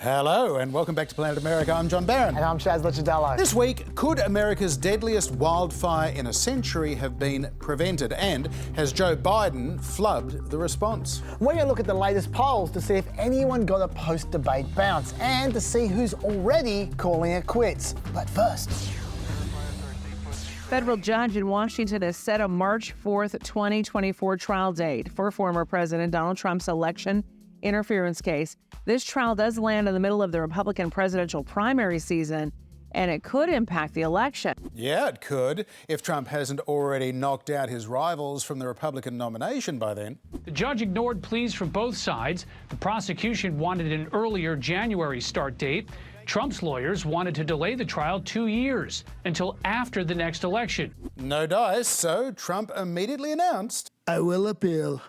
Hello and welcome back to Planet America. I'm John Barron. And I'm Shaz Licciardello. This week, could America's deadliest wildfire in a century have been prevented? And has Joe Biden flubbed the response? We're going to look at the latest polls to see if anyone got a post-debate bounce and to see who's already calling it quits. But first... Federal judge in Washington has set a March 4th, 2024 trial date for former President Donald Trump's election interference case. This trial does land in the middle of the Republican presidential primary season, and it could impact the election. Yeah, it could, if Trump hasn't already knocked out his rivals from the Republican nomination by then. The judge ignored pleas from both sides. The prosecution wanted an earlier January start date. Trump's lawyers wanted to delay the trial 2 years, until after the next election. No dice, so Trump immediately announced, "I will appeal."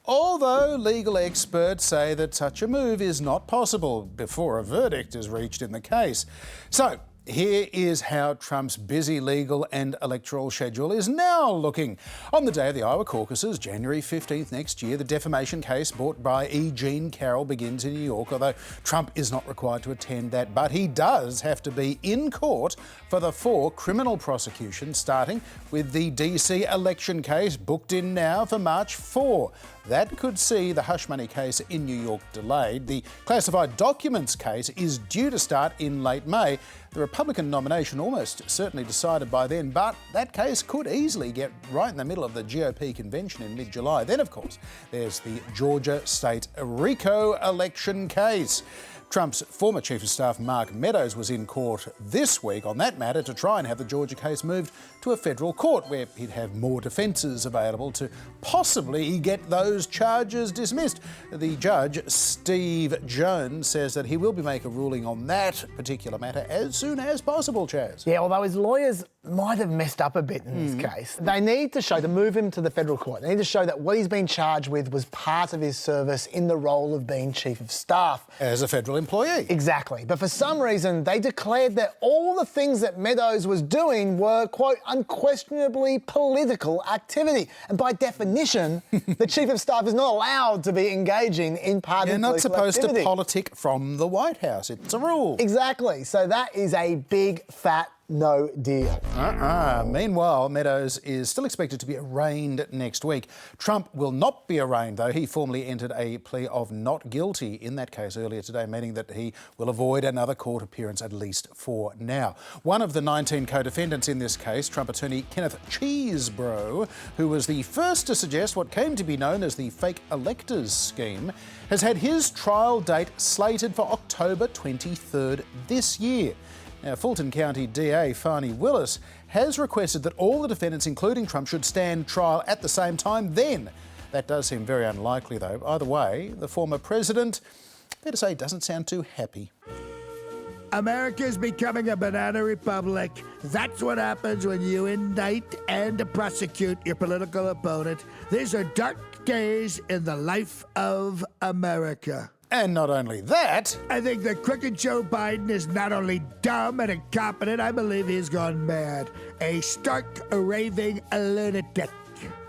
Although legal experts say that such a move is not possible before a verdict is reached in the case. So, here is how Trump's busy legal and electoral schedule is now looking. On the day of the Iowa caucuses, January 15th next year, the defamation case brought by E. Jean Carroll begins in New York, although Trump is not required to attend that, but he does have to be in court for the 4 criminal prosecutions, starting with the DC election case booked in now for March 4. That could see the hush money case in New York delayed. The classified documents case is due to start in late May. The Republican nomination almost certainly decided by then, but that case could easily get right in the middle of the GOP convention in mid-July. Then, of course, there's the Georgia state RICO election case. Trump's former Chief of Staff, Mark Meadows, was in court this week on that matter to try and have the Georgia case moved to a federal court where he'd have more defences available to possibly get those charges dismissed. The judge, Steve Jones, says that he will be making a ruling on that particular matter as soon as possible, Chaz. Yeah, although his lawyers might have messed up a bit in this case. They need to move him to the federal court. They need to show that what he's been charged with was part of his service in the role of being Chief of Staff. As a federal employee. Exactly. But for some reason, they declared that all the things that Meadows was doing were, quote, unquestionably political activity. And by definition, the Chief of Staff is not allowed to be engaging in part of political activity. You're not supposed to politic from the White House. It's a rule. Exactly. So that is a big, fat no deal. Meanwhile, Meadows is still expected to be arraigned next week. Trump will not be arraigned, though. He formally entered a plea of not guilty in that case earlier today, meaning that he will avoid another court appearance at least for now. One of the 19 co-defendants in this case, Trump attorney Kenneth Cheesebro, who was the first to suggest what came to be known as the fake electors scheme, has had his trial date slated for October 23rd this year. Now, Fulton County DA Fani Willis has requested that all the defendants, including Trump, should stand trial at the same time then. That does seem very unlikely, though. Either way, the former president, fair to say, doesn't sound too happy. America's becoming a banana republic. That's what happens when you indict and prosecute your political opponent. These are dark days in the life of America. And not only that... I think that crooked Joe Biden is not only dumb and incompetent, I believe he's gone mad. A stark, raving lunatic.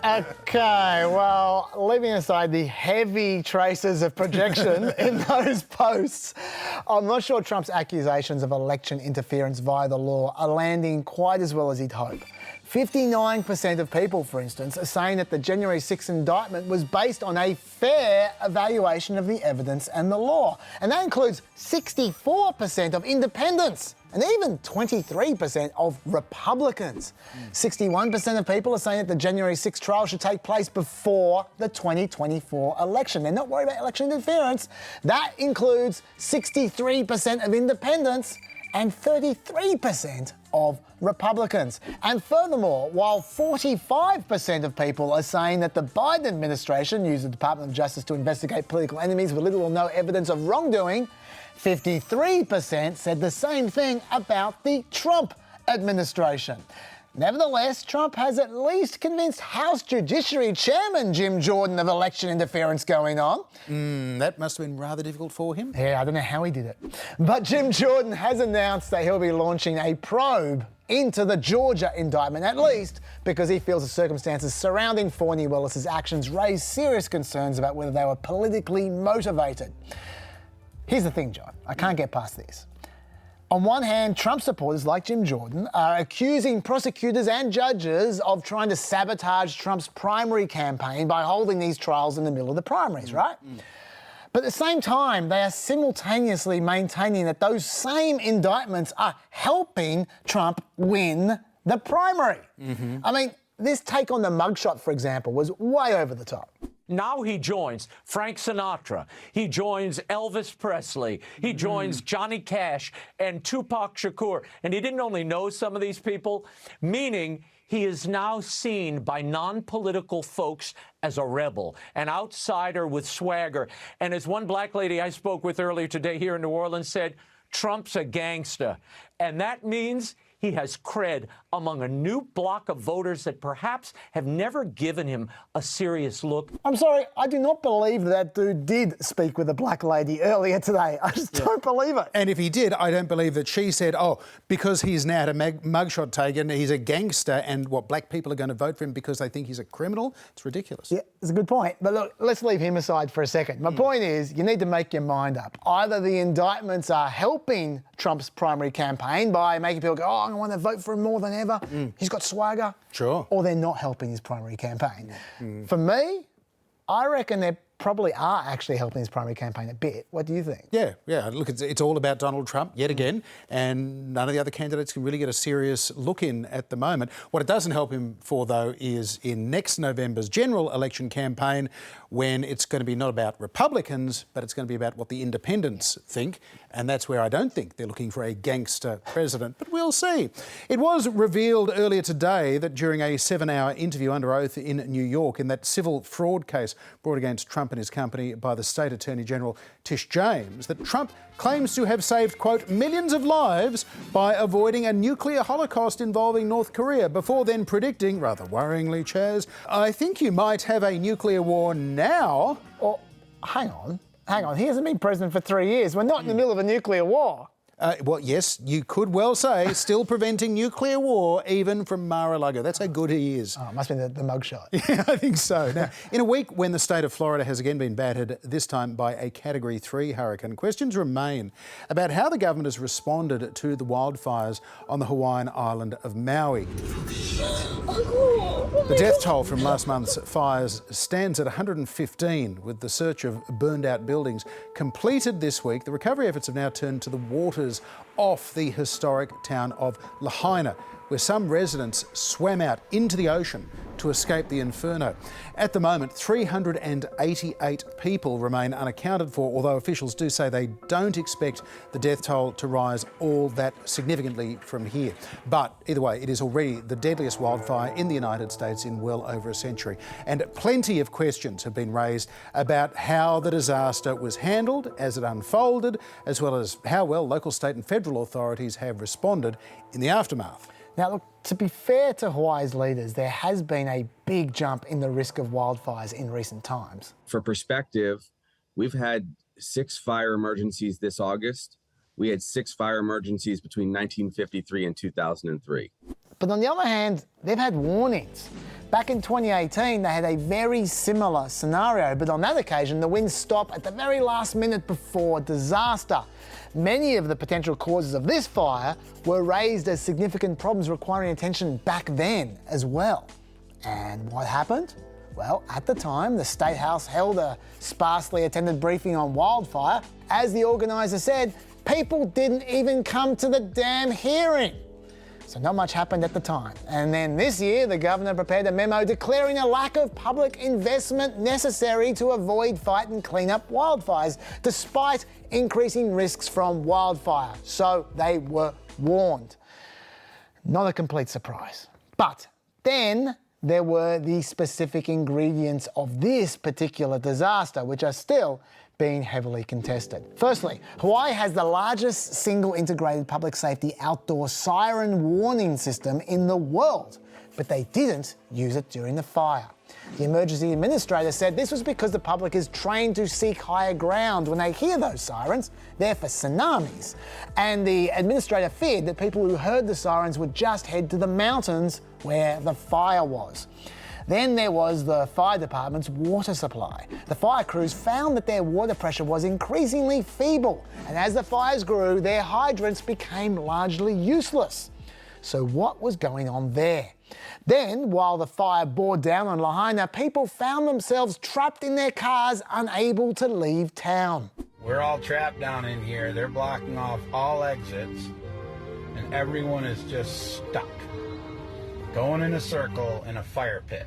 Okay, well, leaving aside the heavy traces of projection in those posts, I'm not sure Trump's accusations of election interference via the law are landing quite as well as he'd hope. 59% of people, for instance, are saying that the January 6th indictment was based on a fair evaluation of the evidence and the law. And that includes 64% of independents and even 23% of Republicans. 61% of people are saying that the January 6th trial should take place before the 2024 election. They're not worried about election interference. That includes 63% of independents and 33% of Republicans. And furthermore, while 45% of people are saying that the Biden administration used the Department of Justice to investigate political enemies with little or no evidence of wrongdoing, 53% said the same thing about the Trump administration. Nevertheless, Trump has at least convinced House Judiciary Chairman Jim Jordan of election interference going on. That must have been rather difficult for him. Yeah, I don't know how he did it. But Jim Jordan has announced that he'll be launching a probe into the Georgia indictment, at least because he feels the circumstances surrounding Fani Willis's actions raise serious concerns about whether they were politically motivated. Here's the thing, John. I can't get past this. On one hand, Trump supporters like Jim Jordan are accusing prosecutors and judges of trying to sabotage Trump's primary campaign by holding these trials in the middle of the primaries, right? But at the same time, they are simultaneously maintaining that those same indictments are helping Trump win the primary. I mean, this take on the mugshot, for example, was way over the top. Now he joins Frank Sinatra, he joins Elvis Presley, he joins Johnny Cash and Tupac Shakur. And he didn't only know some of these people, meaning he is now seen by non-political folks as a rebel, an outsider with swagger. And as one black lady I spoke with earlier today here in New Orleans said, Trump's a gangster. And that means he has cred among a new block of voters that perhaps have never given him a serious look. I'm sorry, I do not believe that dude did speak with a black lady earlier today. I just don't believe it. And if he did, I don't believe that she said, oh, because he's now had a mugshot taken, he's a gangster, and what, black people are going to vote for him because they think he's a criminal? It's ridiculous. Yeah, it's a good point. But look, let's leave him aside for a second. My point is, you need to make your mind up. Either the indictments are helping Trump's primary campaign by making people go, oh, I want to vote for him more than ever. He's got swagger. Sure. Or they're not helping his primary campaign. For me, I reckon they probably are actually helping his primary campaign a bit. What do you think? Yeah. Look, it's all about Donald Trump yet again, and none of the other candidates can really get a serious look in at the moment. What it doesn't help him for, though, is in next November's general election campaign, when it's going to be not about Republicans, but it's going to be about what the independents think, and that's where I don't think they're looking for a gangster president, but we'll see. It was revealed earlier today that during a 7-hour interview under oath in New York in that civil fraud case brought against Trump and his company by the State Attorney General Tish James, that Trump claims to have saved, quote, millions of lives by avoiding a nuclear holocaust involving North Korea, before then predicting, rather worryingly, Chaz, I think you might have a nuclear war now. Or, hang on. He hasn't been president for 3 years. We're not in the middle of a nuclear war. Well, yes, you could well say still preventing nuclear war even from Mar-a-Lago. That's how good he is. Oh, it must be the mugshot. Yeah, I think so. Now, in a week when the state of Florida has again been battered, this time by a Category 3 hurricane, questions remain about how the government has responded to the wildfires on the Hawaiian island of Maui. The death toll from last month's fires stands at 115, with the search of burned-out buildings completed this week. The recovery efforts have now turned to the waters off the historic town of Lahaina, where some residents swam out into the ocean to escape the inferno. At the moment, 388 people remain unaccounted for, although officials do say they don't expect the death toll to rise all that significantly from here. But either way, it is already the deadliest wildfire in the United States in well over a century. And plenty of questions have been raised about how the disaster was handled as it unfolded, as well as how well local, state and federal authorities have responded in the aftermath. Now, look, to be fair to Hawaii's leaders, there has been a big jump in the risk of wildfires in recent times. For perspective, we've had 6 fire emergencies this August. We had 6 fire emergencies between 1953 and 2003. But on the other hand, they've had warnings. Back in 2018, they had a very similar scenario, but on that occasion, the winds stopped at the very last minute before disaster. Many of the potential causes of this fire were raised as significant problems requiring attention back then as well. And what happened? Well, at the time, the State House held a sparsely attended briefing on wildfire. As the organiser said, people didn't even come to the damn hearing. So not much happened at the time. And then this year, the governor prepared a memo declaring a lack of public investment necessary to avoid, fight and clean up wildfires, despite increasing risks from wildfire. So they were warned. Not a complete surprise. But then there were the specific ingredients of this particular disaster, which are still being heavily contested. Firstly, Hawaii has the largest single integrated public safety outdoor siren warning system in the world, but they didn't use it during the fire. The emergency administrator said this was because the public is trained to seek higher ground when they hear those sirens, they're for tsunamis. And the administrator feared that people who heard the sirens would just head to the mountains where the fire was. Then there was the fire department's water supply. The fire crews found that their water pressure was increasingly feeble, and as the fires grew, their hydrants became largely useless. So what was going on there? Then, while the fire bore down on Lahaina, people found themselves trapped in their cars, unable to leave town. We're all trapped down in here. They're blocking off all exits, and everyone is just stuck, going in a circle in a fire pit.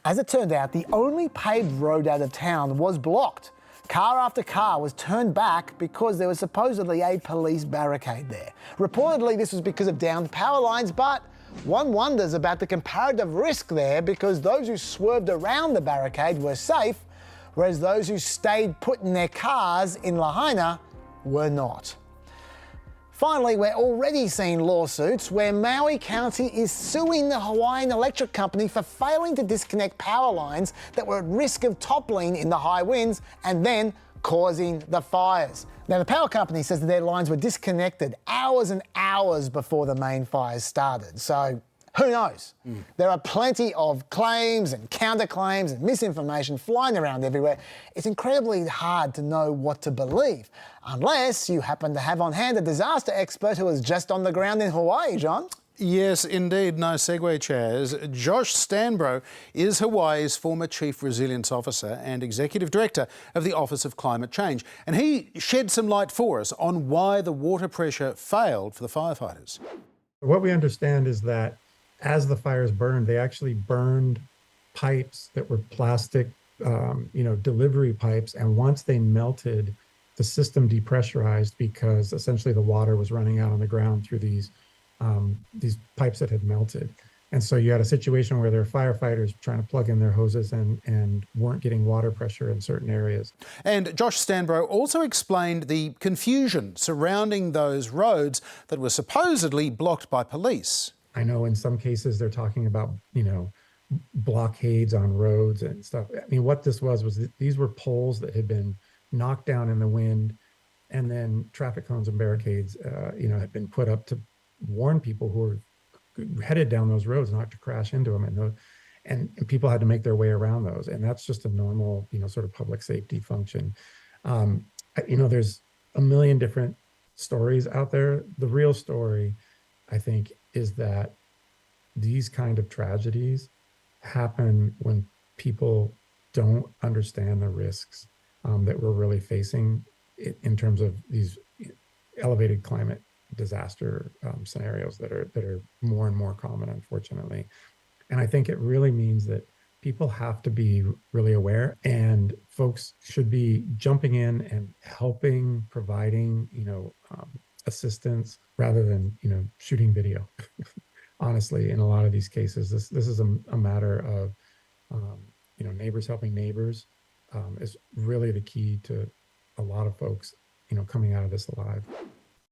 As it turned out, the only paved road out of town was blocked. Car after car was turned back because there was supposedly a police barricade there. Reportedly, this was because of downed power lines, but one wonders about the comparative risk there, because those who swerved around the barricade were safe, whereas those who stayed put in their cars in Lahaina were not. Finally, we're already seeing lawsuits where Maui County is suing the Hawaiian Electric Company for failing to disconnect power lines that were at risk of toppling in the high winds and then causing the fires. Now, the power company says that their lines were disconnected hours and hours before the main fires started. So who knows? There are plenty of claims and counterclaims and misinformation flying around everywhere. It's incredibly hard to know what to believe, unless you happen to have on hand a disaster expert who is just on the ground in Hawaii, John. Yes, indeed. No segue, Chaz. Josh Stanbro is Hawaii's former Chief Resilience Officer and Executive Director of the Office of Climate Change. And he shed some light for us on why the water pressure failed for the firefighters. What we understand is that as the fires burned, they actually burned pipes that were plastic, delivery pipes. And once they melted, the system depressurized because essentially the water was running out on the ground through these pipes that had melted. And so you had a situation where there were firefighters trying to plug in their hoses and weren't getting water pressure in certain areas. And Josh Stanbro also explained the confusion surrounding those roads that were supposedly blocked by police. I know in some cases they're talking about, blockades on roads and stuff. I mean, what this was these were poles that had been knocked down in the wind, and then traffic cones and barricades, had been put up to warn people who were headed down those roads not to crash into them. And people had to make their way around those. And that's just a normal, sort of public safety function. There's a million different stories out there. The real story, I think, is that these kind of tragedies happen when people don't understand the risks that we're really facing in terms of these elevated climate disaster scenarios that are more and more common, unfortunately. And I think it really means that people have to be really aware, and folks should be jumping in and helping, providing, assistance rather than, shooting video. Honestly, in a lot of these cases, this is a matter of, neighbors helping neighbors is really the key to a lot of folks, coming out of this alive.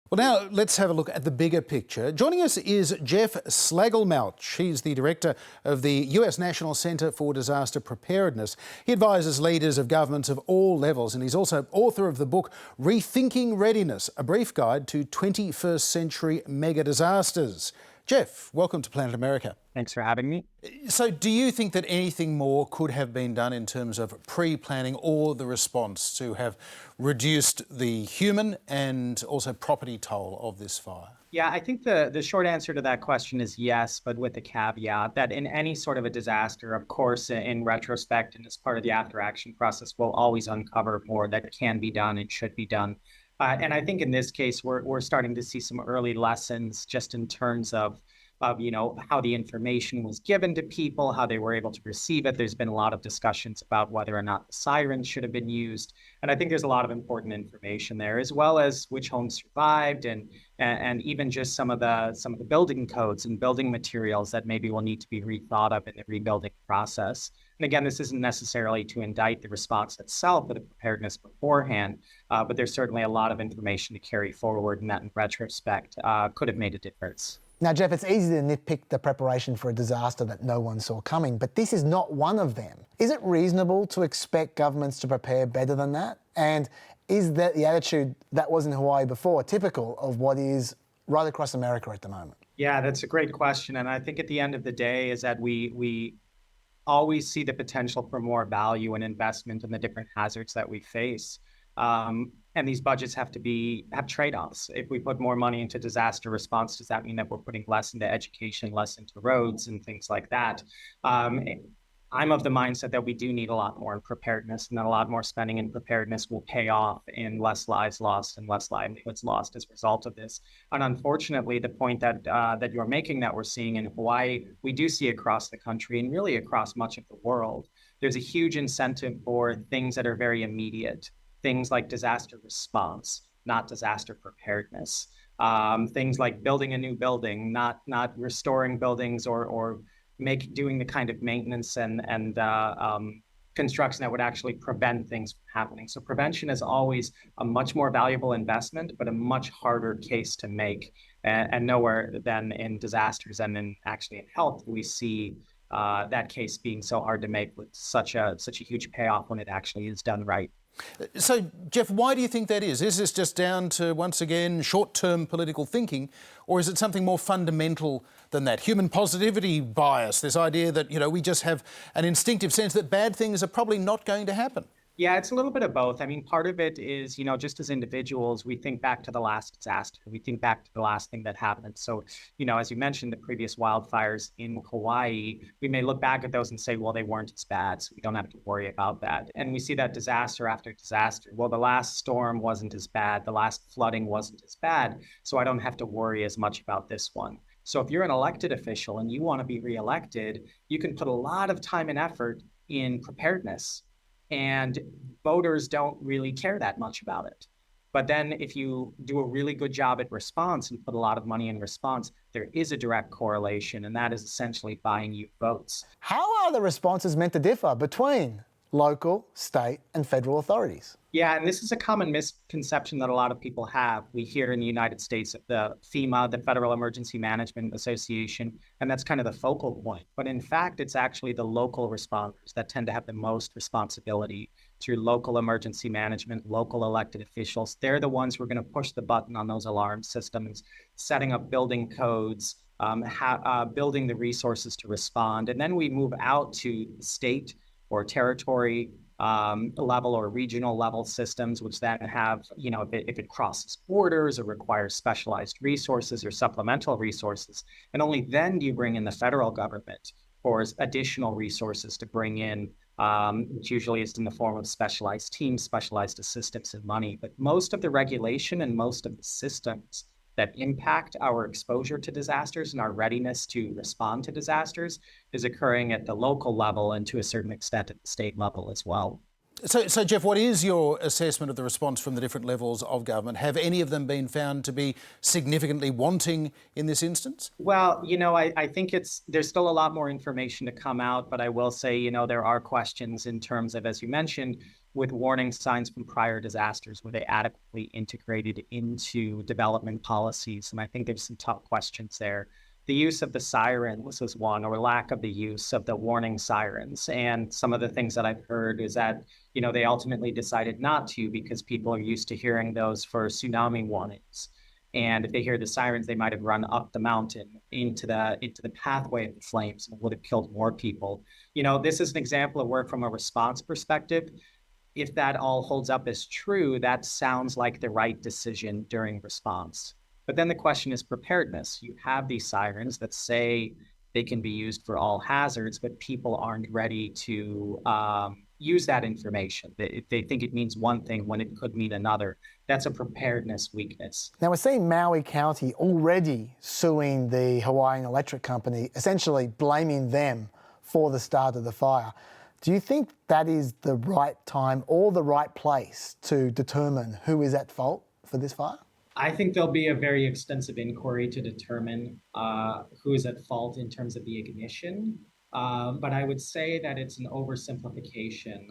Well, now let's have a look at the bigger picture. Joining us is Jeff Slagle. He's the director of the US National Centre for Disaster Preparedness. He advises leaders of governments of all levels, and he's also author of the book Rethinking Readiness, a brief guide to 21st century mega disasters. Jeff, welcome to Planet America. Thanks for having me. So do you think that anything more could have been done in terms of pre-planning or the response to have reduced the human and also property toll of this fire? Yeah, I think the short answer to that question is yes, but with the caveat that in any sort of a disaster, of course, in retrospect and as part of the after-action process, we'll always uncover more that can be done and should be done. And I think in this case, we're starting to see some early lessons just in terms of how the information was given to people, how they were able to receive it. There's been a lot of discussions about whether or not the sirens should have been used. And I think there's a lot of important information there, as well as which homes survived and even just some of the building codes and building materials that maybe will need to be rethought of in the rebuilding process. And again, this isn't necessarily to indict the response itself or the preparedness beforehand, but there's certainly a lot of information to carry forward, and that in retrospect could have made a difference. Now, Jeff, it's easy to nitpick the preparation for a disaster that no one saw coming, but this is not one of them. Is it reasonable to expect governments to prepare better than that? And is that the attitude that was in Hawaii before typical of what is right across America at the moment? Yeah, that's a great question. And I think at the end of the day is that always see the potential for more value and investment in the different hazards that we face. And these budgets have trade-offs. If we put more money into disaster response, does that mean that we're putting less into education, less into roads and things like that? I'm of the mindset that we do need a lot more in preparedness, and that a lot more spending in preparedness will pay off in less lives lost and less livelihoods lost as a result of this. And unfortunately, the point that that you're making, that we're seeing in Hawaii, we do see across the country and really across much of the world. There's a huge incentive for things that are very immediate, things like disaster response, not disaster preparedness. Things like building a new building, not restoring buildings or doing the kind of maintenance and construction that would actually prevent things from happening. So prevention is always a much more valuable investment, but a much harder case to make. And nowhere than in disasters and in actually in health we see that case being so hard to make with such a huge payoff when it actually is done right. So, Jeff, why do you think that is? Is this just down to, once again, short-term political thinking, or is it something more fundamental than that? Human positivity bias, this idea that, we just have an instinctive sense that bad things are probably not going to happen. Yeah, it's a little bit of both. I mean, part of it is, just as individuals, we think back to the last disaster. We think back to the last thing that happened. So, as you mentioned, the previous wildfires in Hawaii, we may look back at those and say, well, they weren't as bad, so we don't have to worry about that. And we see that disaster after disaster. Well, the last storm wasn't as bad. The last flooding wasn't as bad. So I don't have to worry as much about this one. So if you're an elected official and you want to be reelected, you can put a lot of time and effort in preparedness. And voters don't really care that much about it. But then if you do a really good job at response and put a lot of money in response, there is a direct correlation, and that is essentially buying you votes. How are the responses meant to differ between local, state, and federal authorities? Yeah, and this is a common misconception that a lot of people have. We hear in the United States the FEMA, the Federal Emergency Management Association, and that's kind of the focal point. But in fact, it's actually the local responders that tend to have the most responsibility through local emergency management, local elected officials. They're the ones who are going to push the button on those alarm systems, setting up building codes, building the resources to respond. And then we move out to state or territory level or regional level systems, which then have, if it crosses borders or requires specialized resources or supplemental resources. And only then do you bring in the federal government for additional resources to bring in, which usually is in the form of specialized teams, specialized assistance, and money. But most of the regulation and most of the systems that impact our exposure to disasters and our readiness to respond to disasters is occurring at the local level and to a certain extent at the state level as well. So Jeff, what is your assessment of the response from the different levels of government? Have any of them been found to be significantly wanting in this instance? Well, I think there's still a lot more information to come out, but I will say, there are questions in terms of, as you mentioned, with warning signs from prior disasters, were they adequately integrated into development policies? And I think there's some tough questions there. The use of the sirens was one, or lack of the use of the warning sirens. And some of the things that I've heard is that, they ultimately decided not to because people are used to hearing those for tsunami warnings. And if they hear the sirens, they might have run up the mountain into the pathway of the flames and would have killed more people. This is an example of where, from a response perspective, if that all holds up as true, that sounds like the right decision during response. But then the question is preparedness. You have these sirens that say they can be used for all hazards, but people aren't ready to use that information. They think it means one thing when it could mean another. That's a preparedness weakness. Now, we're seeing Maui County already suing the Hawaiian Electric Company, essentially blaming them for the start of the fire. Do you think that is the right time or the right place to determine who is at fault for this fire? I think there'll be a very extensive inquiry to determine who is at fault in terms of the ignition. But I would say that it's an oversimplification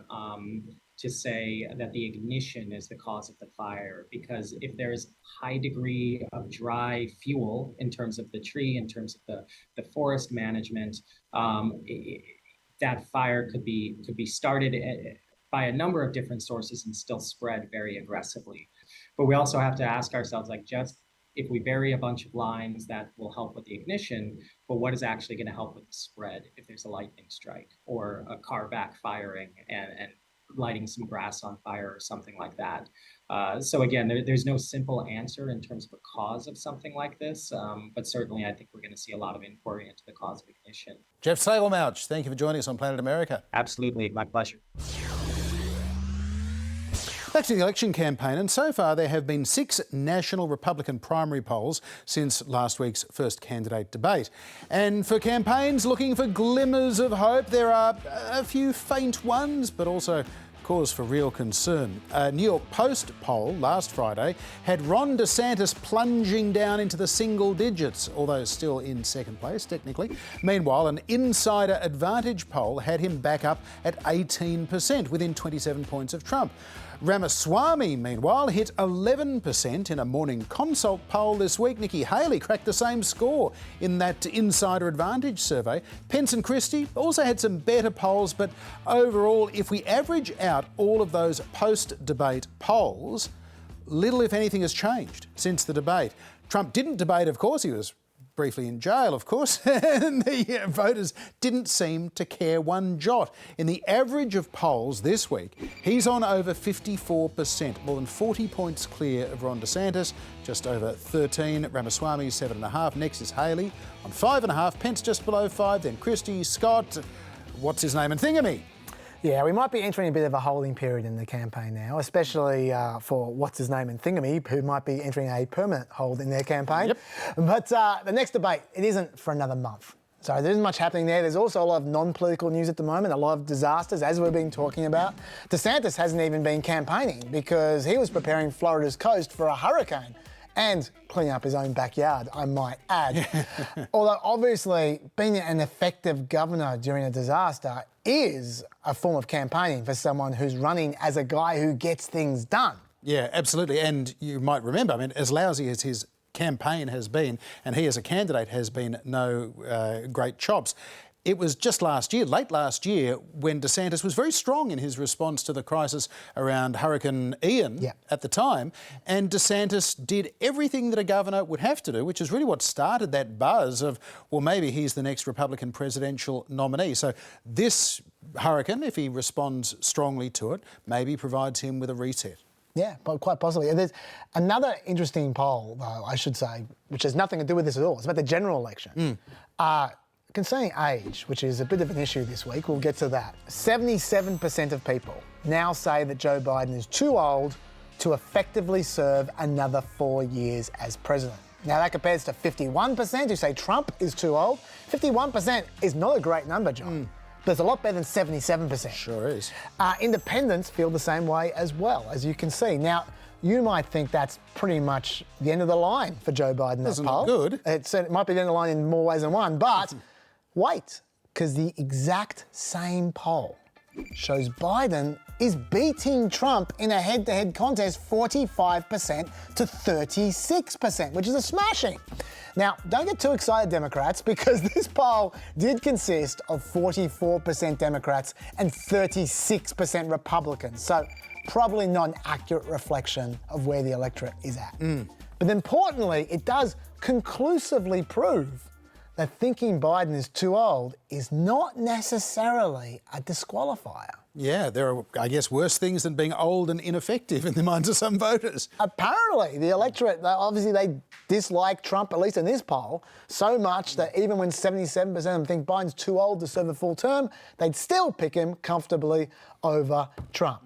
to say that the ignition is the cause of the fire, because if there's high degree of dry fuel in terms of the tree, in terms of the forest management, that fire could be started by a number of different sources and still spread very aggressively. But we also have to ask ourselves, like if we bury a bunch of lines, that will help with the ignition, but what is actually going to help with the spread if there's a lightning strike or a car backfiring and lighting some grass on fire or something like that? So again, there's no simple answer in terms of a cause of something like this, but certainly I think we're going to see a lot of inquiry into the cause of ignition. Jeff Slagle, thank you for joining us on Planet America. Absolutely, my pleasure. Back to the election campaign, and so far there have been 6 national Republican primary polls since last week's first candidate debate. And for campaigns looking for glimmers of hope, there are a few faint ones, but also cause for real concern. A New York Post poll last Friday had Ron DeSantis plunging down into the single digits, although still in second place technically. Meanwhile, an Insider Advantage poll had him back up at 18%, within 27 points of Trump. Ramaswamy, meanwhile, hit 11% in a Morning Consult poll this week. Nikki Haley cracked the same score in that Insider Advantage survey. Pence and Christie also had some better polls, but overall, if we average out all of those post-debate polls, little, if anything, has changed since the debate. Trump didn't debate, of course. He was briefly in jail, of course, and the voters didn't seem to care one jot. In the average of polls this week, he's on over 54%, more than 40 points clear of Ron DeSantis, just over 13. Ramaswamy, 7.5. Next is Haley on 5.5. Pence just below 5. Then Christie, Scott, what's his name, and Thingamy. Yeah, we might be entering a bit of a holding period in the campaign now, especially for what's his name and Thingamy, who might be entering a permanent hold in their campaign. Yep. But the next debate, it isn't for another month. So there isn't much happening there. There's also a lot of non-political news at the moment, a lot of disasters, as we've been talking about. DeSantis hasn't even been campaigning because he was preparing Florida's coast for a hurricane and cleaning up his own backyard, I might add. Although obviously being an effective governor during a disaster is a form of campaigning for someone who's running as a guy who gets things done. Yeah, absolutely. And you might remember, I mean, as lousy as his campaign has been, and he as a candidate has been no great chops, it was just last year, late last year, when DeSantis was very strong in his response to the crisis around Hurricane Ian at the time. And DeSantis did everything that a governor would have to do, which is really what started that buzz of, well, maybe he's the next Republican presidential nominee. So this hurricane, if he responds strongly to it, maybe provides him with a reset. Yeah, but quite possibly. There's another interesting poll, though, I should say, which has nothing to do with this at all. It's about the general election. Concerning age, which is a bit of an issue this week, we'll get to that. 77% of people now say that Joe Biden is too old to effectively serve another 4 years as president. Now, that compares to 51% who say Trump is too old. 51% is not a great number, John. But it's a lot better than 77%. Sure is. Independents feel the same way as well, as you can see. Now, you might think that's pretty much the end of the line for Joe Biden. Doesn't look good. It might be the end of the line in more ways than one, but wait, because the exact same poll shows Biden is beating Trump in a head-to-head contest 45% to 36%, which is a smashing. Now, don't get too excited, Democrats, because this poll did consist of 44% Democrats and 36% Republicans. So probably not an accurate reflection of where the electorate is at. But importantly, it does conclusively prove that thinking Biden is too old is not necessarily a disqualifier. Yeah, there are, I guess, worse things than being old and ineffective in the minds of some voters. Apparently, the electorate, obviously they dislike Trump, at least in this poll, so much that even when 77% of them think Biden's too old to serve a full term, they'd still pick him comfortably over Trump.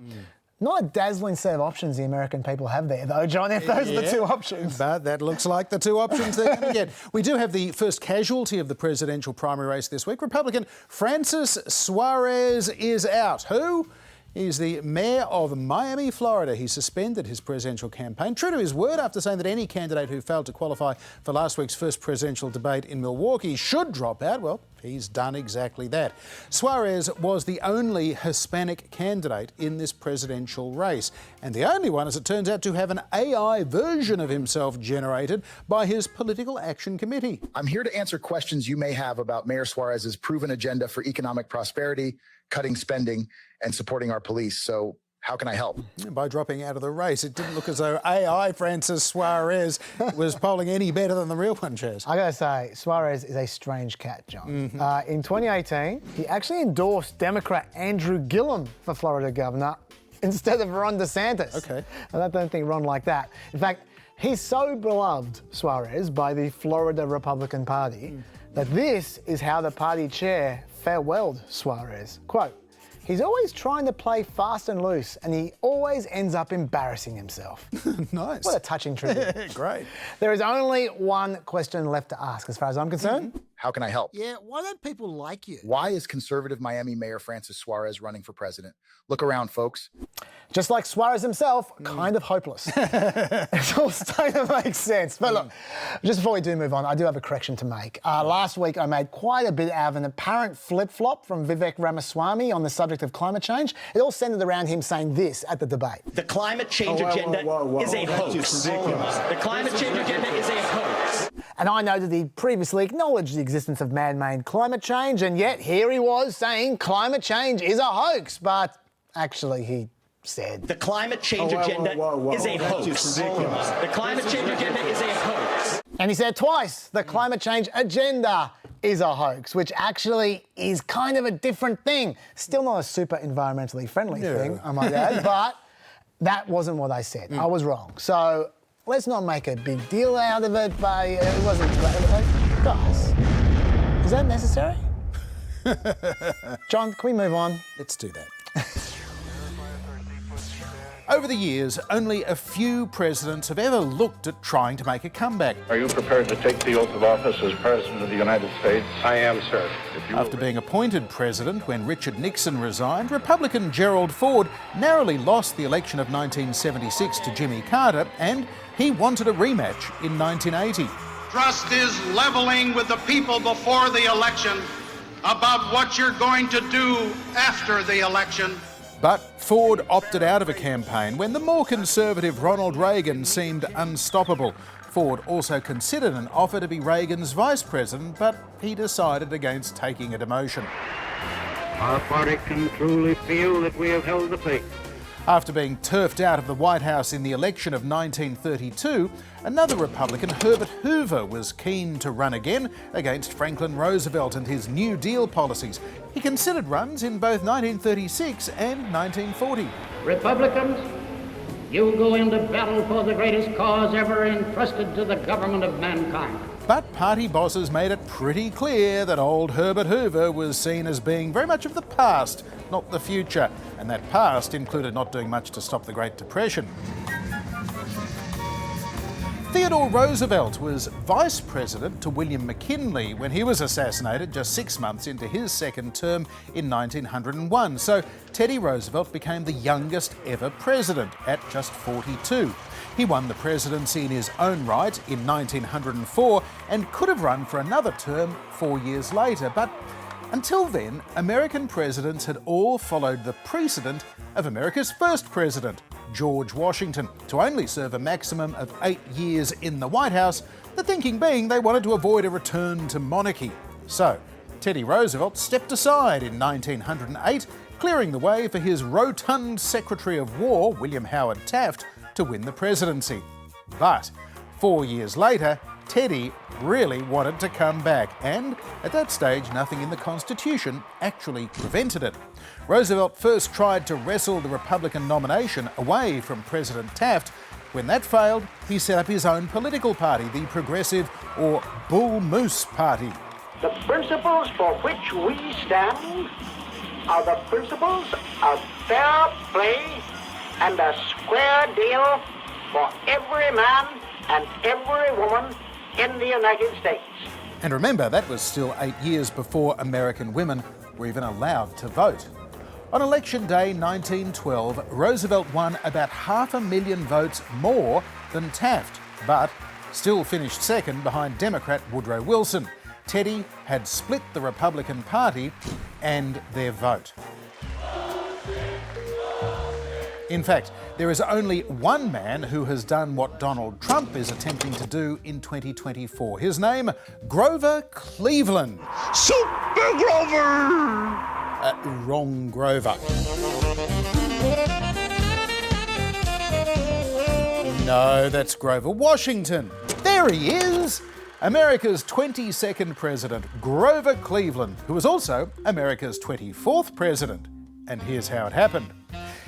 Not a dazzling set of options the American people have there, though, John, if those are the two options. But that looks like the two options they're going to get. We do have the first casualty of the presidential primary race this week. Republican Francis Suarez is out. Who? He's the mayor of Miami, Florida. He suspended his presidential campaign, true to his word, after saying that any candidate who failed to qualify for last week's first presidential debate in Milwaukee should drop out. Well, he's done exactly that. Suarez was the only Hispanic candidate in this presidential race, and the only one, as it turns out, to have an AI version of himself generated by his Political Action Committee. I'm here to answer questions you may have about Mayor Suarez's proven agenda for economic prosperity, cutting spending, and supporting our police. So How can I help? By dropping out of the race. It didn't look as though AI Francis Suarez was polling any better than the real one, Chaz. I gotta say, Suarez is a strange cat, John. In 2018, he actually endorsed Democrat Andrew Gillum for Florida governor instead of Ron DeSantis. Okay. And I don't think Ron liked that. In fact, he's so beloved, Suarez, by the Florida Republican Party that this is how the party chair farewelled Suarez. Quote, "He's always trying to play fast and loose, and he always ends up embarrassing himself." Nice. What a touching tribute. Great. There is only one question left to ask, as far as I'm concerned. How can I help? Yeah, why don't people like you? Why is conservative Miami Mayor Francis Suarez running for president? Look around, folks. Just like Suarez himself, kind of hopeless. It's all starting to make sense. But look, just before we do move on, I do have a correction to make. Last week, I made quite a bit out of an apparent flip-flop from Vivek Ramaswamy on the subject of climate change. It all centred around him saying this at the debate. The climate change agenda is a hoax. The climate change agenda is a hoax. And I know that he previously acknowledged the existence of man-made climate change, and yet here he was saying climate change is a hoax. But actually, he said the climate change agenda is a hoax. The climate change agenda is a hoax. And he said twice, the climate change agenda is a hoax, which actually is kind of a different thing. Still not a super environmentally friendly thing, I might add, but that wasn't what I said. I was wrong. So let's not make a big deal out of it, but it wasn't... Guys, is that necessary? John, can we move on? Let's do that. Over the years, only a few presidents have ever looked at trying to make a comeback. Are you prepared to take the oath of office as President of the United States? I am, sir. After being appointed president when Richard Nixon resigned, Republican Gerald Ford narrowly lost the election of 1976 to Jimmy Carter, and he wanted a rematch in 1980. Trust is leveling with the people before the election about what you're going to do after the election. But Ford opted out of a campaign when the more conservative Ronald Reagan seemed unstoppable. Ford also considered an offer to be Reagan's vice president, but he decided against taking a demotion. Our party can truly feel that we have held the faith. After being turfed out of the White House in the election of 1932, another Republican, Herbert Hoover, was keen to run again against Franklin Roosevelt and his New Deal policies. He considered runs in both 1936 and 1940. Republicans, you go into battle for the greatest cause ever entrusted to the government of mankind. But party bosses made it pretty clear that old Herbert Hoover was seen as being very much of the past, not the future. And that past included not doing much to stop the Great Depression. Theodore Roosevelt was vice president to William McKinley when he was assassinated just 6 months into his second term in 1901. So Teddy Roosevelt became the youngest ever president at just 42. He won the presidency in his own right in 1904 and could have run for another term 4 years later. But until then, American presidents had all followed the precedent of America's first president, George Washington, to only serve a maximum of 8 years in the White House, the thinking being they wanted to avoid a return to monarchy. So, Teddy Roosevelt stepped aside in 1908, clearing the way for his rotund Secretary of War, William Howard Taft, to win the presidency. But 4 years later, Teddy really wanted to come back, and at that stage, nothing in the Constitution actually prevented it. Roosevelt first tried to wrestle the Republican nomination away from President Taft. When that failed, he set up his own political party, the Progressive or Bull Moose Party. The principles for which we stand are the principles of fair play and a square deal for every man and every woman in the United States. And remember, that was still 8 years before American women were even allowed to vote. On Election Day 1912, Roosevelt won about 500,000 votes more than Taft, but still finished second behind Democrat Woodrow Wilson. Teddy had split the Republican Party and their vote. In fact, there is only one man who has done what Donald Trump is attempting to do in 2024. His name, Grover Cleveland. Super Grover! Wrong Grover. No, that's Grover Washington. There he is! America's 22nd president, Grover Cleveland, who was also America's 24th president. And here's how it happened.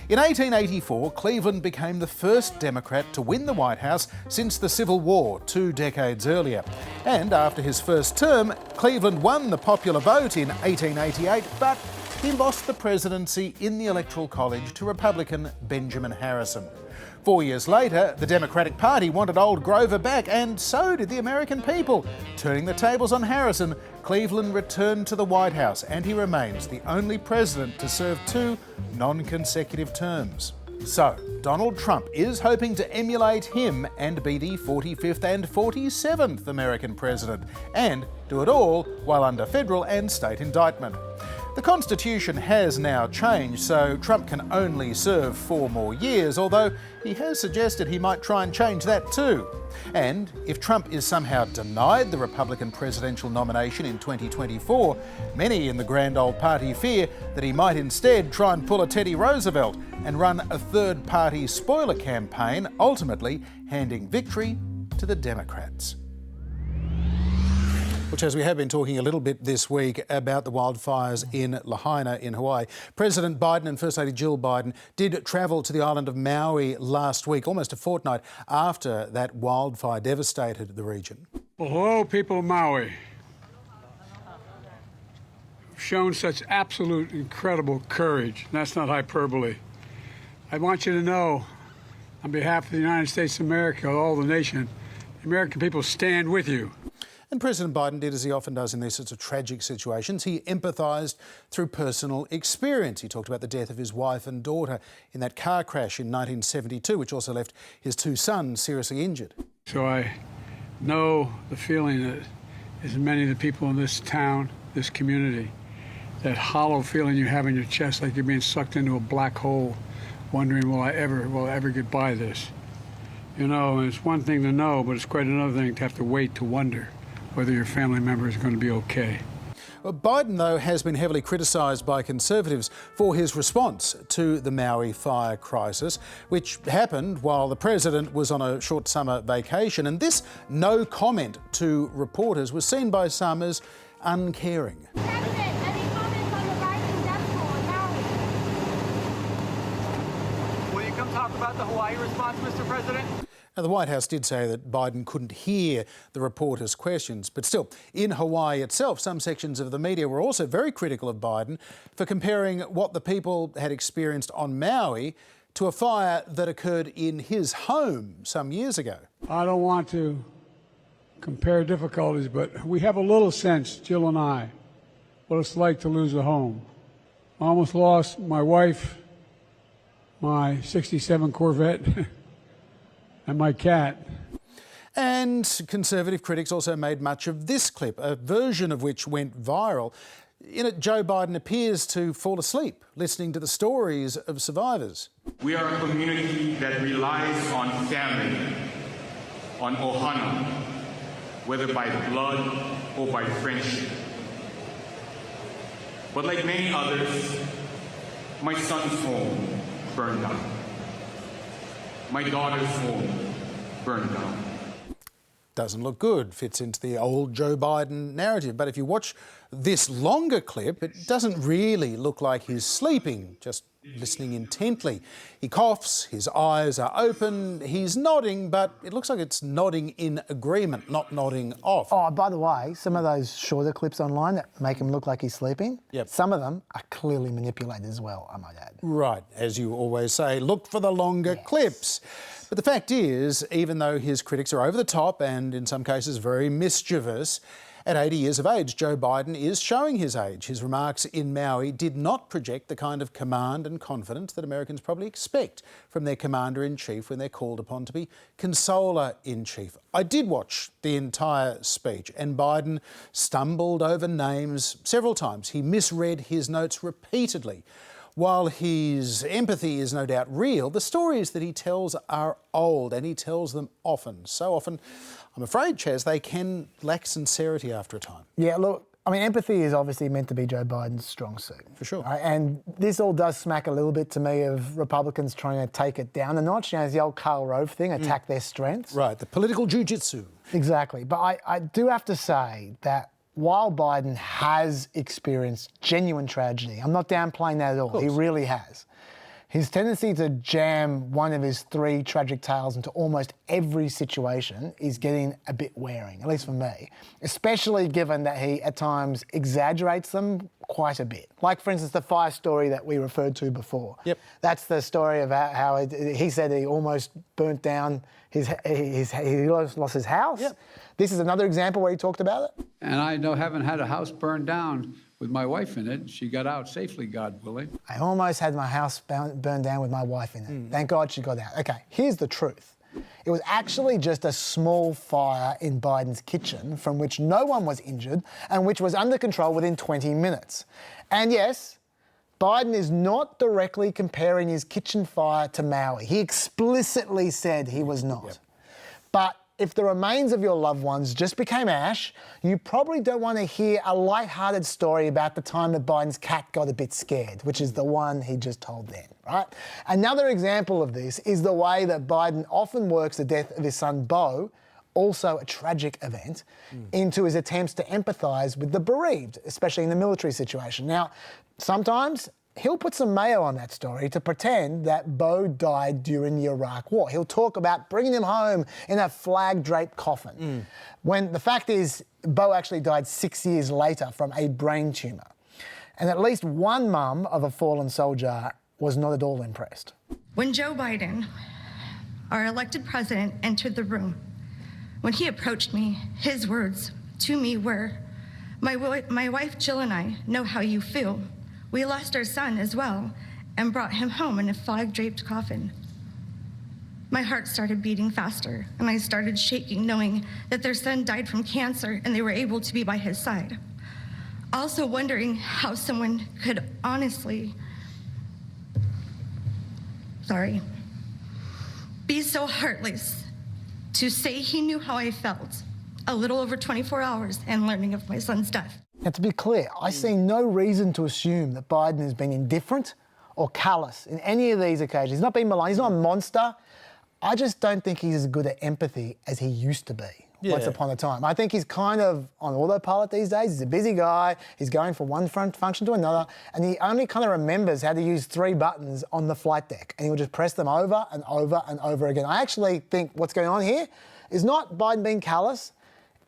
In 1884, Cleveland became the first Democrat to win the White House since the Civil War 2 decades earlier. And after his first term, Cleveland won the popular vote in 1888, but he lost the presidency in the Electoral College to Republican Benjamin Harrison. 4 years later, the Democratic Party wanted old Grover back, and so did the American people. Turning the tables on Harrison, Cleveland returned to the White House, and he remains the only president to serve 2 non-consecutive terms. So, Donald Trump is hoping to emulate him and be the 45th and 47th American president, and do it all while under federal and state indictment. The Constitution has now changed, so Trump can only serve 4 more years, although he has suggested he might try and change that too. And if Trump is somehow denied the Republican presidential nomination in 2024, many in the grand old party fear that he might instead try and pull a Teddy Roosevelt and run a third-party spoiler campaign, ultimately handing victory to the Democrats. Which, as we have been talking a little bit this week about the wildfires in Lahaina in Hawaii, President Biden and First Lady Jill Biden did travel to the island of Maui last week, almost a fortnight after that wildfire devastated the region. Well, hello, people of Maui. You've shown such absolute incredible courage. That's not hyperbole. I want you to know, on behalf of the United States of America, all the nation, the American people stand with you. And President Biden did as he often does in these sorts of tragic situations. He empathised through personal experience. He talked about the death of his wife and daughter in that car crash in 1972, which also left his 2 sons seriously injured. So I know the feeling that as many of the people in this town, this community, that hollow feeling you have in your chest like you're being sucked into a black hole, wondering, will I ever get by this? You know, and it's one thing to know, but it's quite another thing to have to wait to wonder whether your family member is going to be okay. Well, Biden, though, has been heavily criticised by Conservatives for his response to the Maui fire crisis, which happened while the president was on a short summer vacation. And this no comment to reporters was seen by some as uncaring. President, any comments on the rising death toll in Maui? Will you come talk about the Hawaii response, Mr. President? Now, the White House did say that Biden couldn't hear the reporters' questions, but still, in Hawaii itself, some sections of the media were also very critical of Biden for comparing what the people had experienced on Maui to a fire that occurred in his home some years ago. I don't want to compare difficulties, but we have a little sense, Jill and I, what it's like to lose a home. I almost lost my wife, my 67 Corvette, and my cat. And Conservative critics also made much of this clip, a version of which went viral. In it, Joe Biden appears to fall asleep listening to the stories of survivors. We are a community that relies on family, on ohana, whether by blood or by friendship. But like many others, my son's home burned down. My daughter's home burned down. Doesn't look good, fits into the old Joe Biden narrative. But if you watch this longer clip, it doesn't really look like he's sleeping, just listening intently. He coughs, his eyes are open, he's nodding, but it looks like it's nodding in agreement, not nodding off. Oh, by the way, some of those shorter clips online that make him look like he's sleeping, some of them are clearly manipulated as well, I might add. Right, as you always say, look for the longer clips. But the fact is, even though his critics are over the top and in some cases very mischievous, at 80 years of age, Joe Biden is showing his age. His remarks in Maui did not project the kind of command and confidence that Americans probably expect from their commander-in-chief when they're called upon to be consoler-in-chief. I did watch the entire speech, and Biden stumbled over names several times. He misread his notes repeatedly. While his empathy is no doubt real, the stories that he tells are old, and he tells them often. So often, I'm afraid, Chaz, they can lack sincerity after a time. Yeah, look, I mean, empathy is obviously meant to be Joe Biden's strong suit. For sure. Right? And this all does smack a little bit to me of Republicans trying to take it down a notch. You know, it's the old Karl Rove thing, attack their strengths. Right, the political jiu-jitsu. Exactly. But I do have to say that while Biden has experienced genuine tragedy, I'm not downplaying that at all. He really has. His tendency to jam one of his 3 tragic tales into almost every situation is getting a bit wearing, at least for me, especially given that he at times exaggerates them quite a bit. Like, for instance, the fire story that we referred to before. Yep. That's the story about how he said he almost burnt down he lost his house. Yep. This is another example where he talked about it. And I haven't had a house burned down with my wife in it. She got out safely, God willing. I almost had my house burned down with my wife in it. Thank God she got out. Okay, here's the truth. It was actually just a small fire in Biden's kitchen from which no one was injured and which was under control within 20 minutes. And yes, Biden is not directly comparing his kitchen fire to Maui. He explicitly said he was not. Yep. But if the remains of your loved ones just became ash, you probably don't want to hear a light-hearted story about the time that Biden's cat got a bit scared, which is the one he just told then, right? Another example of this is the way that Biden often works the death of his son, Beau, also a tragic event, into his attempts to empathise with the bereaved, especially in the military situation. Now, sometimes he'll put some mayo on that story to pretend that Beau died during the Iraq War. He'll talk about bringing him home in a flag-draped coffin, when the fact is Beau actually died 6 years later from a brain tumour. And at least one mum of a fallen soldier was not at all impressed. When Joe Biden, our elected president, entered the room, when he approached me, his words to me were, my wife Jill and I know how you feel. We lost our son as well and brought him home in a flag-draped coffin. My heart started beating faster and I started shaking, knowing that their son died from cancer and they were able to be by his side. Also wondering how someone could honestly, be so heartless to say he knew how I felt a little over 24 hours and learning of my son's death. Now, to be clear, I see no reason to assume that Biden has been indifferent or callous in any of these occasions. He's not been malign, he's not a monster. I just don't think he's as good at empathy as he used to be once upon a time. I think he's kind of on autopilot these days. He's a busy guy, he's going from one function to another, and he only kind of remembers how to use 3 buttons on the flight deck, and he'll just press them over and over and over again. I actually think what's going on here is not Biden being callous,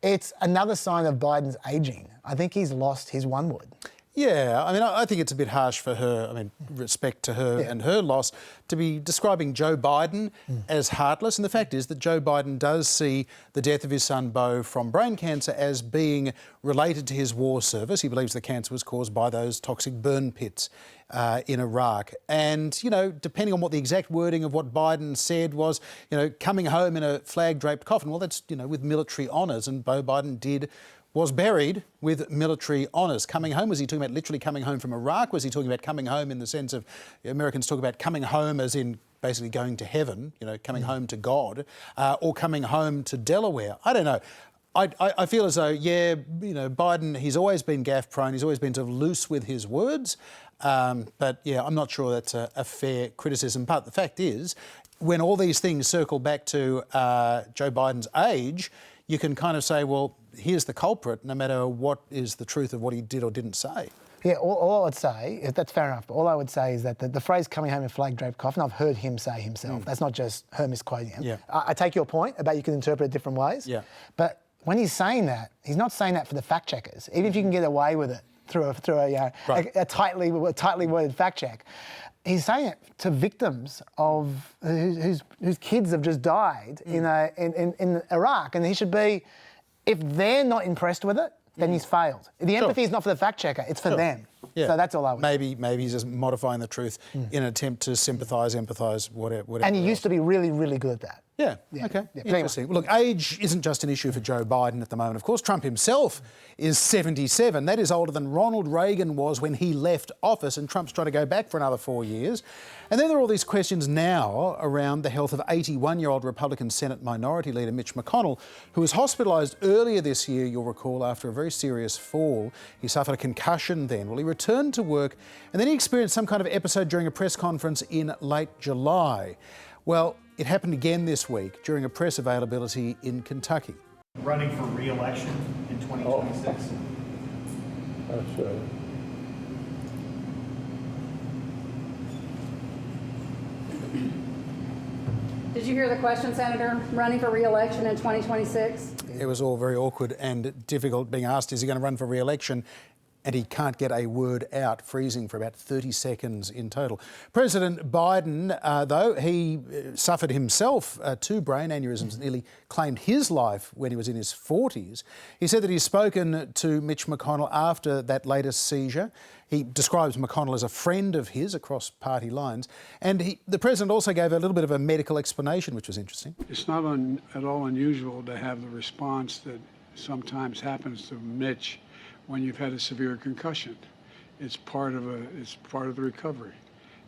it's another sign of Biden's ageing. I think he's lost his one wood. Yeah, I mean, I think it's a bit harsh for her, I mean, respect to her and her loss, to be describing Joe Biden as heartless. And the fact is that Joe Biden does see the death of his son Beau from brain cancer as being related to his war service. He believes the cancer was caused by those toxic burn pits in Iraq. And, you know, depending on what the exact wording of what Biden said was, you know, coming home in a flag-draped coffin, well, that's, you know, with military honours, and Beau Biden was buried with military honours. Coming home, was he talking about literally coming home from Iraq? Was he talking about coming home in the sense of, Americans talk about coming home as in basically going to heaven, you know, coming home to God, or coming home to Delaware? I don't know. I feel as though, yeah, you know, Biden, he's always been gaffe prone, he's always been sort of loose with his words, but yeah, I'm not sure that's a fair criticism. But the fact is, when all these things circle back to Joe Biden's age, you can kind of say, well, here's the culprit, no matter what is the truth of what he did or didn't say. Yeah, all I would say, that's fair enough, but all I would say is that the phrase coming home in flag-draped coffin, I've heard him say himself. That's not just her misquoting him. Yeah. I take your point about you can interpret it different ways. Yeah. But when he's saying that, he's not saying that for the fact checkers, even if you can get away with it through a tightly worded fact check. He's saying it to victims of whose kids have just died in Iraq, and he should be. If they're not impressed with it, then he's failed. The empathy is not for the fact checker; it's for them. Yeah. So that's all I would say. Maybe he's just modifying the truth in an attempt to sympathise, empathise, whatever. And he used to be really, really good at that. Yeah, okay. Interesting. Well, look, age isn't just an issue for Joe Biden at the moment. Of course, Trump himself is 77. That is older than Ronald Reagan was when he left office, and Trump's trying to go back for another 4 years. And then there are all these questions now around the health of 81-year-old Republican Senate Minority Leader Mitch McConnell, who was hospitalised earlier this year, you'll recall, after a very serious fall. He suffered a concussion then. Well, he returned to work, and then he experienced some kind of episode during a press conference in late July. Well, it happened again this week during a press availability in Kentucky. Running for re-election in 2026. That's right. Did you hear the question, Senator? Running for re-election in 2026? It was all very awkward and difficult being asked, is he going to run for re-election? And he can't get a word out, freezing for about 30 seconds in total. President Biden, though, he suffered himself 2 brain aneurysms and nearly claimed his life when he was in his 40s. He said that he's spoken to Mitch McConnell after that latest seizure. He describes McConnell as a friend of his across party lines. And the president also gave a little bit of a medical explanation, which was interesting. It's not at all unusual to have the response that sometimes happens to Mitch when you've had a severe concussion. It's part of the recovery.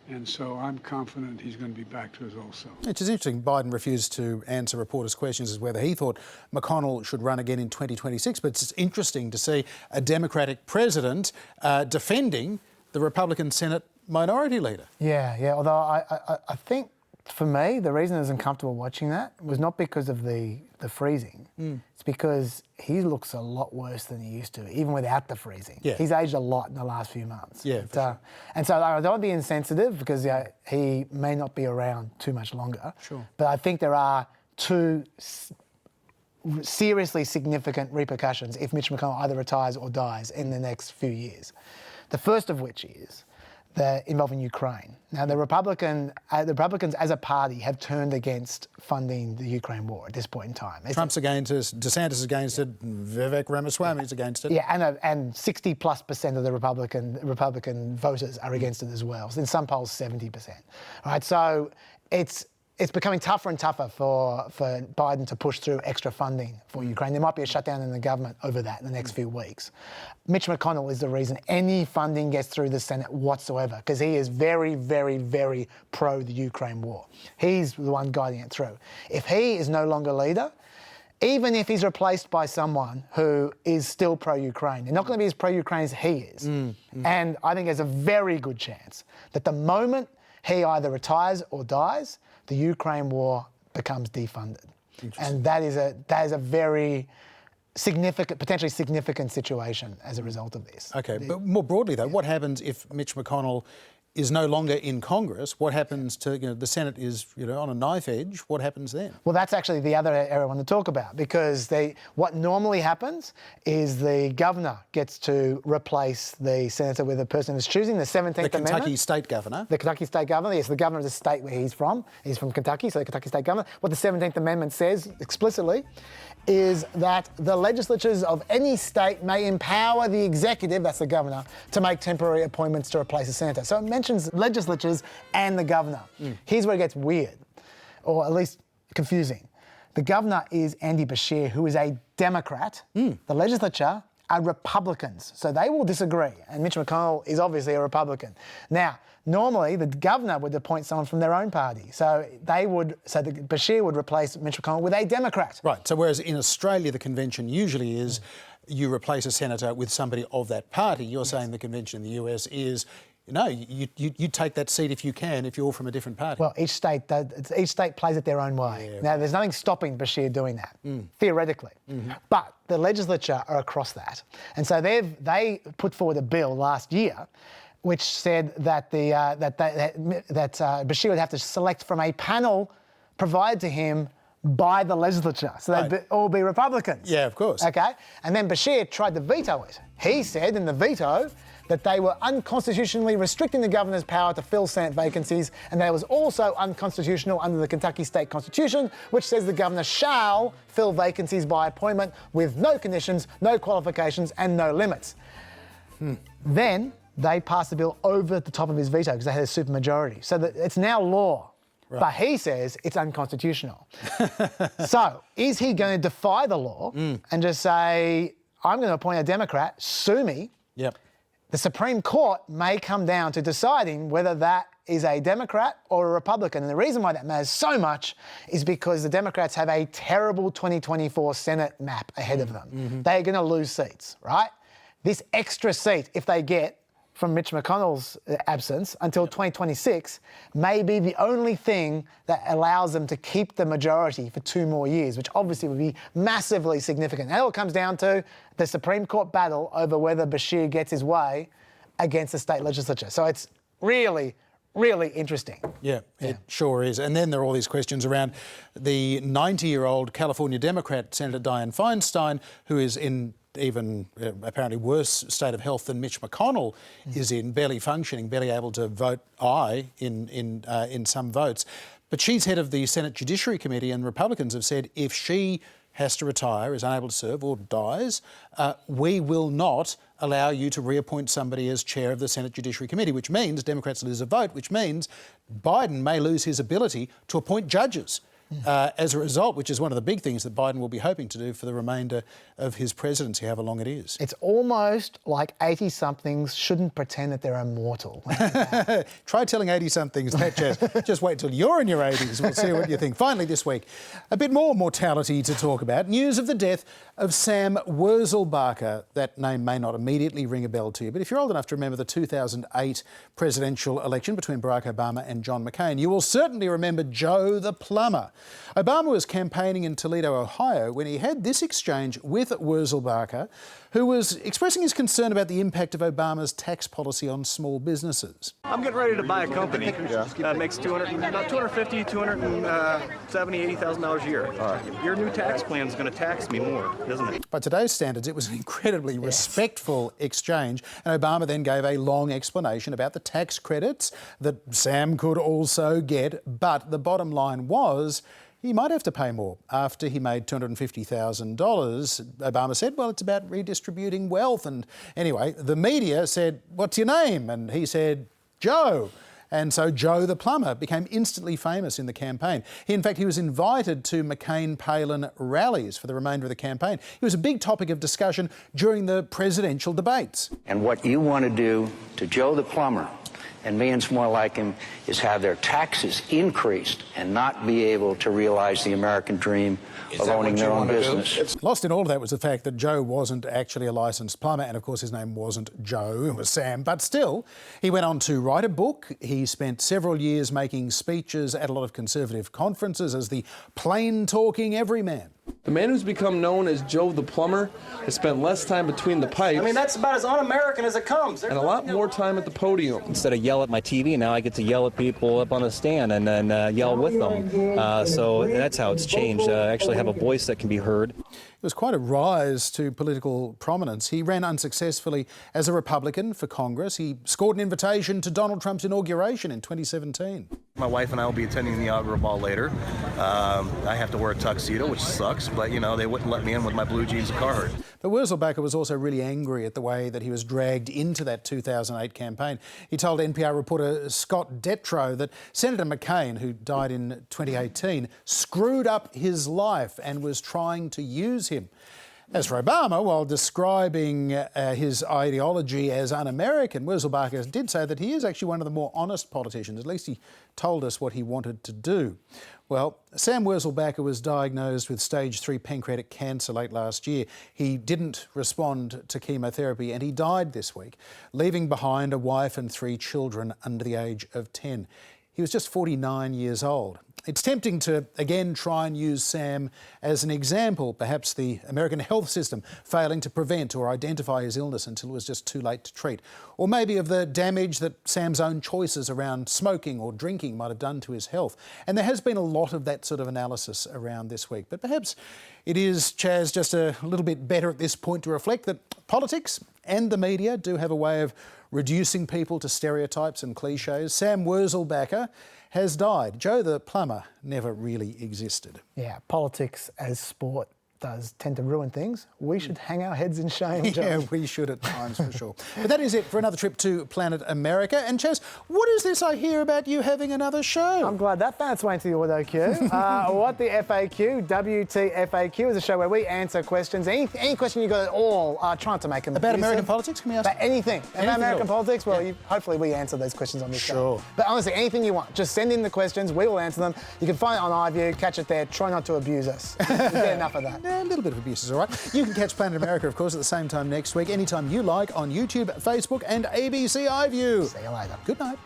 And so I'm confident he's going to be back to his old self. Which is interesting. Biden refused to answer reporters' questions as whether he thought McConnell should run again in 2026. But it's interesting to see a Democratic president defending the Republican Senate Minority Leader. Yeah. Although I think, for me, the reason I was uncomfortable watching that was not because of the freezing. It's because he looks a lot worse than he used to, even without the freezing. Yeah. He's aged a lot in the last few months. Yeah. Sure. And so I don't want to be insensitive because he may not be around too much longer. Sure. But I think there are 2 seriously significant repercussions if Mitch McConnell either retires or dies in the next few years. The first of which is involving Ukraine. Now, the Republicans as a party have turned against funding the Ukraine war at this point in time. Trump's against it, DeSantis is against it, Vivek Ramaswamy is against it. Yeah, and 60+% of the Republican voters are against it as well. In some polls, 70%. Right, so it's becoming tougher and tougher for Biden to push through extra funding for Ukraine. There might be a shutdown in the government over that in the next few weeks. Mitch McConnell is the reason any funding gets through the Senate whatsoever, because he is very, very, very pro the Ukraine war. He's the one guiding it through. If he is no longer leader, even if he's replaced by someone who is still pro-Ukraine, they're not going to be as pro-Ukraine as he is. And I think there's a very good chance that the moment he either retires or dies, the Ukraine war becomes defunded. And that is a very significant, potentially significant situation as a result of this. Okay, but more broadly though, what happens if Mitch McConnell is no longer in Congress? What happens to, the Senate is, on a knife edge. What happens then? Well, that's actually the other area I want to talk about, because what normally happens is the governor gets to replace the senator with a person who's choosing, the 17th Amendment. The Kentucky state governor. The Kentucky state governor, yes, the governor of the state where he's from. He's from Kentucky, so the Kentucky state governor. What the 17th Amendment says explicitly is that the legislatures of any state may empower the executive, that's the governor, to make temporary appointments to replace a senator. So it mentions legislatures and the governor. Here's where it gets weird, or at least confusing. The governor is Andy Beshear, who is a Democrat. The legislature are Republicans, so they will disagree. And Mitch McConnell is obviously a Republican. Now, normally the governor would appoint someone from their own party, so Beshear would replace Mitch McConnell with a Democrat. Right. So whereas in Australia the convention usually is you replace a senator with somebody of that party, you're saying the convention in the US is. No, you take that seat if you can, if you're from a different party. Well, each state plays it their own way. Yeah. Now, there's nothing stopping Beshear doing that, theoretically. But the legislature are across that. And so they put forward a bill last year which said that Beshear would have to select from a panel provided to him by the legislature. So they'd all be Republicans. Yeah, of course. Okay? And then Beshear tried to veto it. He said in the veto that they were unconstitutionally restricting the governor's power to fill Senate vacancies, and that it was also unconstitutional under the Kentucky State Constitution, which says the governor shall fill vacancies by appointment with no conditions, no qualifications, and no limits. Then they passed the bill over the top of his veto because they had a supermajority. So that it's now law. Right. But he says it's unconstitutional. So is he going to defy the law and just say, I'm going to appoint a Democrat, sue me? Yep. The Supreme Court may come down to deciding whether that is a Democrat or a Republican. And the reason why that matters so much is because the Democrats have a terrible 2024 Senate map ahead of them. They're going to lose seats, right? This extra seat, if they get from Mitch McConnell's absence until 2026, may be the only thing that allows them to keep the majority for 2 more years, which obviously would be massively significant. And it all comes down to the Supreme Court battle over whether Bashir gets his way against the state legislature. So it's really, really interesting. Yeah, it sure is. And then there are all these questions around the 90-year-old California Democrat, Senator Dianne Feinstein, who is in even apparently worse state of health than Mitch McConnell is in, barely functioning, barely able to vote aye in some votes. But she's head of the Senate Judiciary Committee, and Republicans have said if she has to retire, is unable to serve or dies, we will not allow you to reappoint somebody as chair of the Senate Judiciary Committee, which means Democrats lose a vote, which means Biden may lose his ability to appoint judges. As a result, which is one of the big things that Biden will be hoping to do for the remainder of his presidency, however long it is. It's almost like 80-somethings shouldn't pretend that they're immortal. Try telling 80-somethings that, Jazz. Just wait till you're in your 80s. We'll see what you think. Finally this week, a bit more mortality to talk about. News of the death of Sam Wurzelbacher. That name may not immediately ring a bell to you, but if you're old enough to remember the 2008 presidential election between Barack Obama and John McCain, you will certainly remember Joe the Plumber. Obama was campaigning in Toledo, Ohio, when he had this exchange with Wurzelbacher, who was expressing his concern about the impact of Obama's tax policy on small businesses. I'm getting ready to buy a company that makes about $250,000, $270,000, $80,000 a year. Your new tax plan is going to tax me more, isn't it? By today's standards, it was an incredibly respectful exchange, and Obama then gave a long explanation about the tax credits that Sam could also get, but the bottom line was he might have to pay more. After he made $250,000, Obama said, well, it's about redistributing wealth. And anyway, the media said, what's your name? And he said, Joe. And so Joe the Plumber became instantly famous in the campaign. In fact, he was invited to McCain-Palin rallies for the remainder of the campaign. He was a big topic of discussion during the presidential debates. And what you want to do to Joe the Plumber and millions more like him is have their taxes increased and not be able to realize the American dream of owning their own business. Lost in all of that was the fact that Joe wasn't actually a licensed plumber, and of course his name wasn't Joe, it was Sam, but still, he went on to write a book. He spent several years making speeches at a lot of conservative conferences as the plain-talking everyman. The man who's become known as Joe the Plumber has spent less time between the pipes. I mean, that's about as un-American as it comes. And a lot more time at the podium. Instead of yell at my TV, now I get to yell at people up on the stand and then yell with them. So that's how it's changed. I actually have a voice that can be heard. It was quite a rise to political prominence. He ran unsuccessfully as a Republican for Congress. He scored an invitation to Donald Trump's inauguration in 2017. My wife and I will be attending the inaugural ball later. I have to wear a tuxedo, which sucks, but, you know, they wouldn't let me in with my blue jeans and Carhartt. But Wurzelbacher was also really angry at the way that he was dragged into that 2008 campaign. He told NPR reporter Scott Detrow that Senator McCain, who died in 2018, screwed up his life and was trying to use him. As for Obama, while describing his ideology as un-American, Wurzelbacher did say that he is actually one of the more honest politicians. At least he told us what he wanted to do. Well, Sam Wurzelbacher was diagnosed with stage 3 pancreatic cancer late last year. He didn't respond to chemotherapy and he died this week, leaving behind a wife and 3 children under the age of 10. He was just 49 years old. It's tempting to, again, try and use Sam as an example, perhaps the American health system failing to prevent or identify his illness until it was just too late to treat. Or maybe of the damage that Sam's own choices around smoking or drinking might have done to his health. And there has been a lot of that sort of analysis around this week. But perhaps it is, Chaz, just a little bit better at this point to reflect that politics and the media do have a way of reducing people to stereotypes and cliches. Sam Wurzelbacher has died. Joe the Plumber never really existed. Yeah, politics as sport does tend to ruin things, we should hang our heads in shame, John. Yeah, we should at times, for sure. But that is it for another trip to Planet America. And Chaz, what is this I hear about you having another show? I'm glad that found its way into the auto queue. What the FAQ, WTFAQ, is a show where we answer questions. Any question you got at all, trying to make them about abusive. American politics, can we ask? About anything. About American politics, well, hopefully we answer those questions on this show. But honestly, anything you want, just send in the questions, we will answer them. You can find it on iView, catch it there, try not to abuse us. We've got enough of that. A little bit of abuse is all right. You can catch Planet America, of course, at the same time next week, anytime you like, on YouTube, Facebook and ABC iView. See you later. Good night.